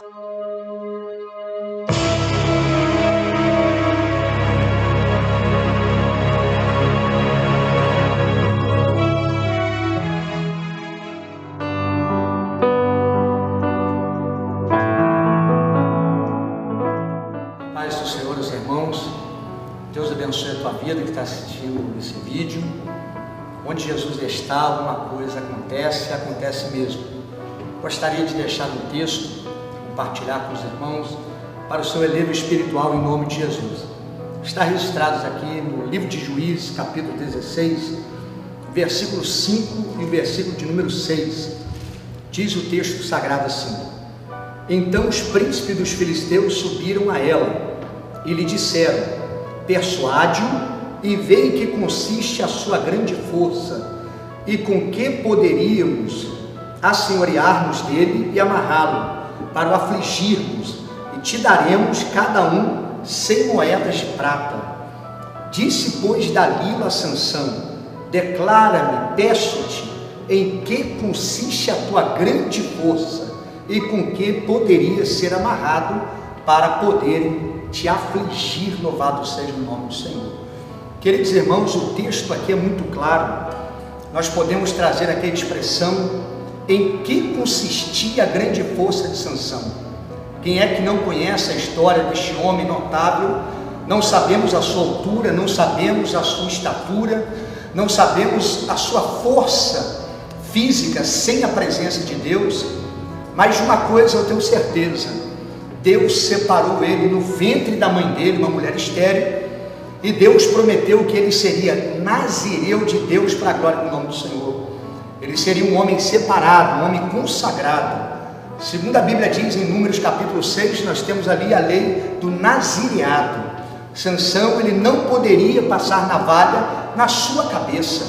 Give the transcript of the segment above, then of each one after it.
Paz do Senhor, os irmãos. Deus abençoe a tua vida que está assistindo esse vídeo. Onde Jesus está, alguma coisa acontece mesmo. Gostaria de deixar um texto, compartilhar com os irmãos, para o seu elevo espiritual em nome de Jesus. Está registrado aqui no livro de Juízes, capítulo 16, versículo 5 e o versículo de número 6. Diz o texto sagrado assim: Então os príncipes dos filisteus subiram a ela e lhe disseram: Persuade-o e vê em que consiste a sua grande força, e com que poderíamos assenhorear-nos dele e amarrá-lo, para o afligirmos, e te daremos cada um 100 moedas de prata. Disse, pois, Dalila a Sansão: Declara-me, peço-te, em que consiste a tua grande força, e com que poderia ser amarrado, para poderem te afligir. Louvado seja o nome do Senhor. Queridos irmãos, o texto aqui é muito claro. Nós podemos trazer aqui a expressão: em que consistia a grande força de Sansão. Quem é que não conhece a história deste homem notável? Não sabemos a sua altura, não sabemos a sua estatura, não sabemos a sua força física sem a presença de Deus, mas de uma coisa eu tenho certeza: Deus separou ele no ventre da mãe dele, uma mulher estéril, e Deus prometeu que ele seria nazireu de Deus para a glória do nome do Senhor. Ele seria um homem separado, um homem consagrado. Segundo a Bíblia diz em Números capítulo 6, nós temos ali a lei do nazireado. Sansão, ele não poderia passar navalha na sua cabeça,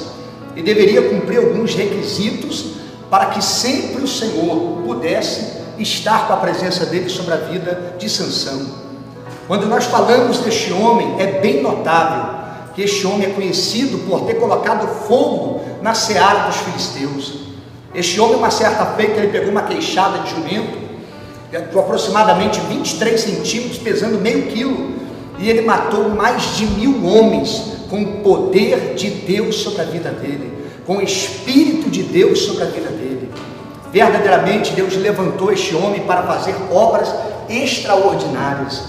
e deveria cumprir alguns requisitos para que sempre o Senhor pudesse estar com a presença dele sobre a vida de Sansão. Quando nós falamos deste homem, é bem notável que este homem é conhecido por ter colocado fogo na seara dos filisteus. Este homem, uma certa feita, ele pegou uma queixada de jumento, de aproximadamente 23 centímetros, pesando meio quilo, e ele matou mais de 1000 homens com o poder de Deus sobre a vida dele, com o Espírito de Deus sobre a vida dele. Verdadeiramente Deus levantou este homem para fazer obras extraordinárias,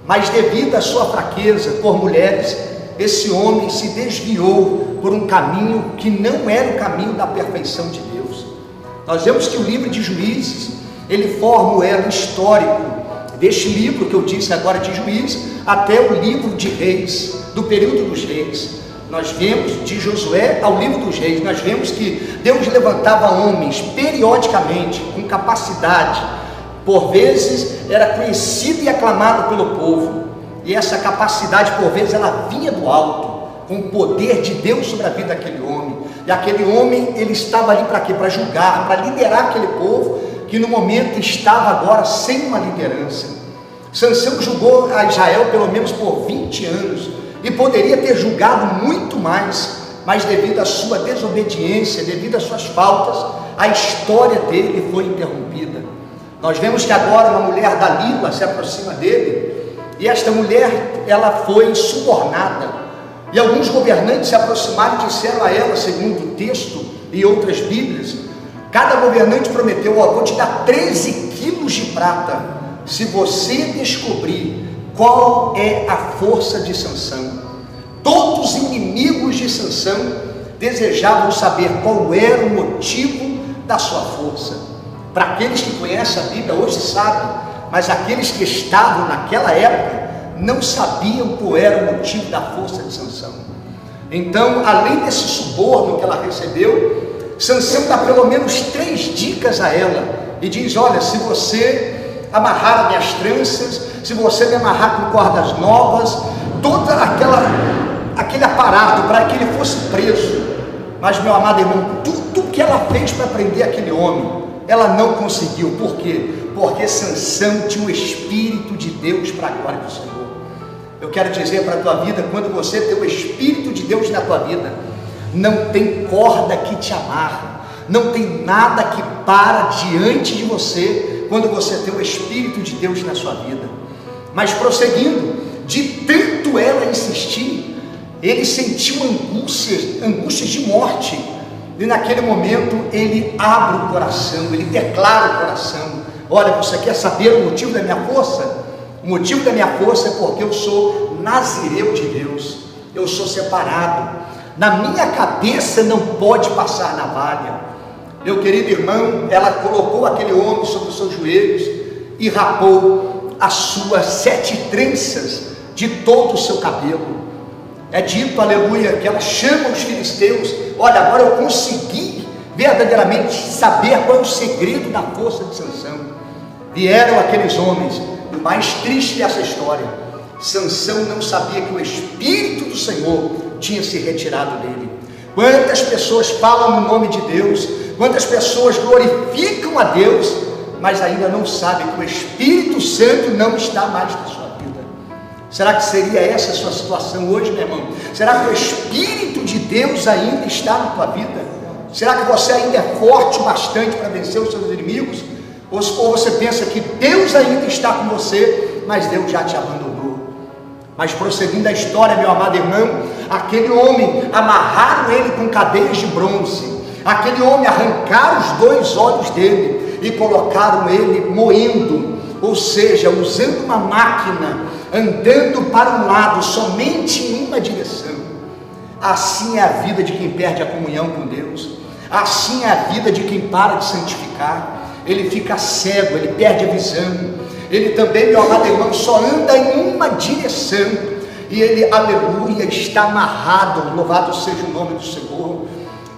mas devido à sua fraqueza por mulheres, esse homem se desviou por um caminho que não era o caminho da perfeição de Deus. Nós vemos que o livro de Juízes, ele forma o elo histórico deste livro que eu disse agora de Juízes, até o livro de Reis, do período dos reis. Nós vemos de Josué ao livro dos reis, nós vemos que Deus levantava homens periodicamente, com capacidade, por vezes era conhecido e aclamado pelo povo, e essa capacidade por vezes ela vinha do alto, com o poder de Deus sobre a vida daquele homem, e aquele homem ele estava ali para quê? Para julgar, para liderar aquele povo, que no momento estava agora sem uma liderança. Sansão julgou a Israel pelo menos por 20 anos, e poderia ter julgado muito mais, mas devido à sua desobediência, devido às suas faltas, a história dele foi interrompida. Nós vemos que agora uma mulher Dalila se aproxima dele, e esta mulher, ela foi subornada, e alguns governantes se aproximaram e disseram a ela, segundo o texto e outras bíblias, cada governante prometeu: vou te dar 13 quilos de prata, se você descobrir qual é a força de Sansão. Todos os inimigos de Sansão desejavam saber qual era o motivo da sua força. Para aqueles que conhecem a Bíblia hoje sabem, mas aqueles que estavam naquela época não sabiam qual era o motivo da força de Sansão. Então, além desse suborno que ela recebeu, Sansão dá pelo menos 3 dicas a ela, e diz: olha, se você amarrar as minhas tranças, se você me amarrar com cordas novas, todo aquele aparato para que ele fosse preso. Mas, meu amado irmão, tudo que ela fez para prender aquele homem, ela não conseguiu. Por quê? Porque Sansão tinha o Espírito de Deus para a glória do Senhor. Eu quero dizer para a tua vida, quando você tem o Espírito de Deus na tua vida, não tem corda que te amarra, não tem nada que para diante de você quando você tem o Espírito de Deus na sua vida. Mas prosseguindo, de tanto ela insistir, ele sentiu angústias de morte, e naquele momento ele abre o coração, ele declara o coração: olha, você quer saber o motivo da minha força? O motivo da minha força é porque eu sou nazireu de Deus, eu sou separado, na minha cabeça não pode passar navalha. Meu querido irmão, ela colocou aquele homem sobre os seus joelhos e rapou as suas 7 tranças de todo o seu cabelo. É dito, aleluia, que ela chama os filisteus: olha, agora eu consegui verdadeiramente saber qual é o segredo da força de Sansão. Vieram aqueles homens, e o mais triste dessa história, Sansão não sabia que o Espírito do Senhor tinha se retirado dele. Quantas pessoas falam no nome de Deus, quantas pessoas glorificam a Deus, mas ainda não sabem que o Espírito Santo não está mais na sua vida. Será que seria essa a sua situação hoje, meu irmão? Será que o Espírito de Deus ainda está na tua vida? Será que você ainda é forte o bastante para vencer os seus inimigos? Ou você pensa que Deus ainda está com você, mas Deus já te abandonou? Mas prosseguindo a história, meu amado irmão, aquele homem, amarraram ele com cadeias de bronze, aquele homem arrancaram os 2 olhos dele e colocaram ele moendo, ou seja, usando uma máquina, andando para um lado, somente em uma direção. Assim é a vida de quem perde a comunhão com Deus, assim é a vida de quem para de santificar. Ele fica cego, ele perde a visão. Ele também, meu amado irmão, só anda em uma direção, e ele, aleluia, está amarrado. Louvado seja o nome do Senhor.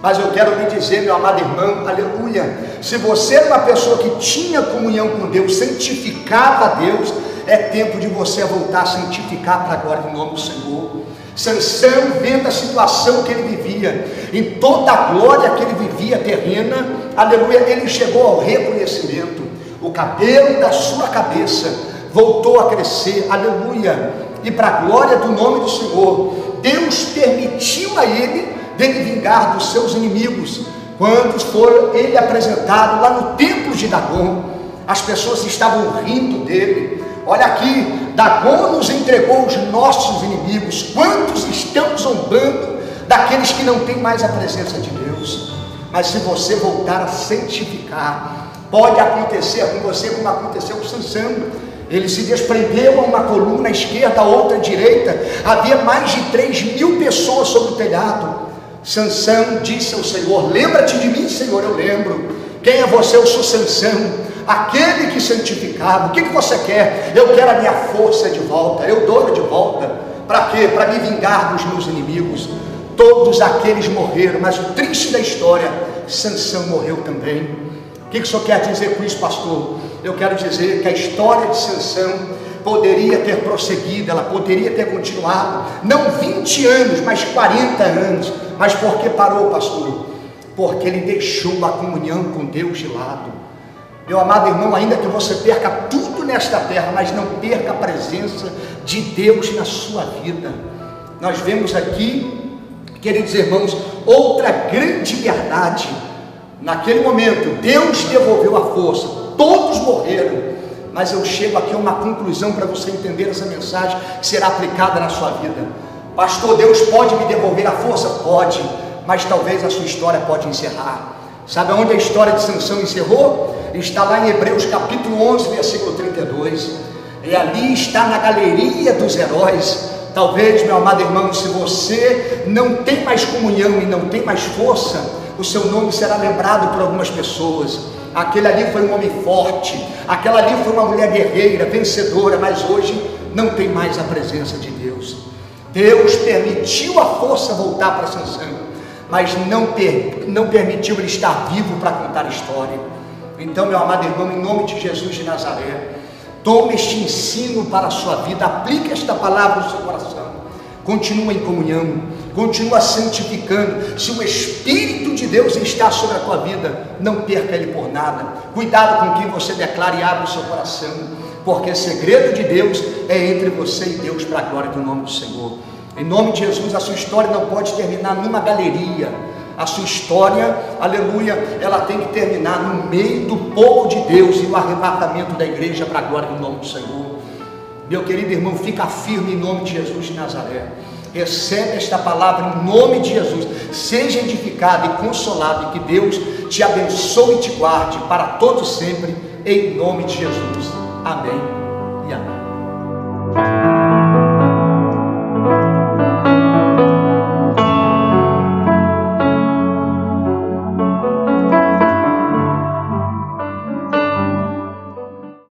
Mas eu quero lhe dizer, meu amado irmão, aleluia, se você era uma pessoa que tinha comunhão com Deus, santificava a Deus, é tempo de você voltar a santificar para a glória do nome do Senhor. Sansão, vendo a situação que ele vivia, em toda a glória que ele vivia terrena, aleluia, ele chegou ao reconhecimento. O cabelo da sua cabeça voltou a crescer, aleluia, e para a glória do nome do Senhor, Deus permitiu a ele dele vingar dos seus inimigos. Quando foi ele apresentado lá no templo de Dagon, as pessoas estavam rindo dele. Olha aqui, Dagon nos entregou os nossos inimigos. Quantos estão zombando daqueles que não têm mais a presença de Deus? Mas se você voltar a santificar, pode acontecer com você como aconteceu com Sansão. Ele se desprendeu a uma coluna esquerda, a outra direita. Havia mais de 3.000 pessoas sobre o telhado. Sansão disse ao Senhor: lembra-te de mim, Senhor. Eu lembro. Quem é você? Eu sou Sansão, aquele que santificava. O que você quer? Eu quero a minha força de volta. Eu dou de volta. Para quê? Para me vingar dos meus inimigos. Todos aqueles morreram, mas o triste da história, Sansão morreu também. O que o senhor quer dizer com isso, pastor? Eu quero dizer que a história de Sansão poderia ter prosseguido, ela poderia ter continuado, não 20 anos, mas 40 anos. Mas por que parou, pastor? Porque ele deixou a comunhão com Deus de lado. Meu amado irmão, ainda que você perca tudo nesta terra, mas não perca a presença de Deus na sua vida. Nós vemos aqui, queridos irmãos, outra grande verdade. Naquele momento, Deus devolveu a força, todos morreram, mas eu chego aqui a uma conclusão para você entender essa mensagem que será aplicada na sua vida. Pastor, Deus pode me devolver a força? Pode, mas talvez a sua história pode encerrar. Sabe onde a história de Sansão encerrou? Está lá em Hebreus capítulo 11, versículo 32, e ali está na galeria dos heróis. Talvez, meu amado irmão, se você não tem mais comunhão e não tem mais força, o seu nome será lembrado por algumas pessoas. Aquele ali foi um homem forte, aquela ali foi uma mulher guerreira, vencedora, mas hoje não tem mais a presença de Deus. Deus permitiu a força voltar para Sansão, mas não permitiu ele estar vivo para contar a história. Então, meu amado irmão, em nome de Jesus de Nazaré, tome este ensino para a sua vida, aplique esta palavra no seu coração, continua em comunhão, continua santificando. Se o Espírito de Deus está sobre a tua vida, não perca ele por nada. Cuidado com quem você declara e abre o seu coração, porque o segredo de Deus é entre você e Deus, para a glória do nome do Senhor. Em nome de Jesus, a sua história não pode terminar numa galeria. A sua história, aleluia, ela tem que terminar no meio do povo de Deus e no arrebatamento da igreja para a glória do nome do Senhor. Meu querido irmão, fica firme em nome de Jesus de Nazaré. Recebe esta palavra em nome de Jesus. Seja edificado e consolado, e que Deus te abençoe e te guarde para todos sempre, em nome de Jesus. Amém e amém.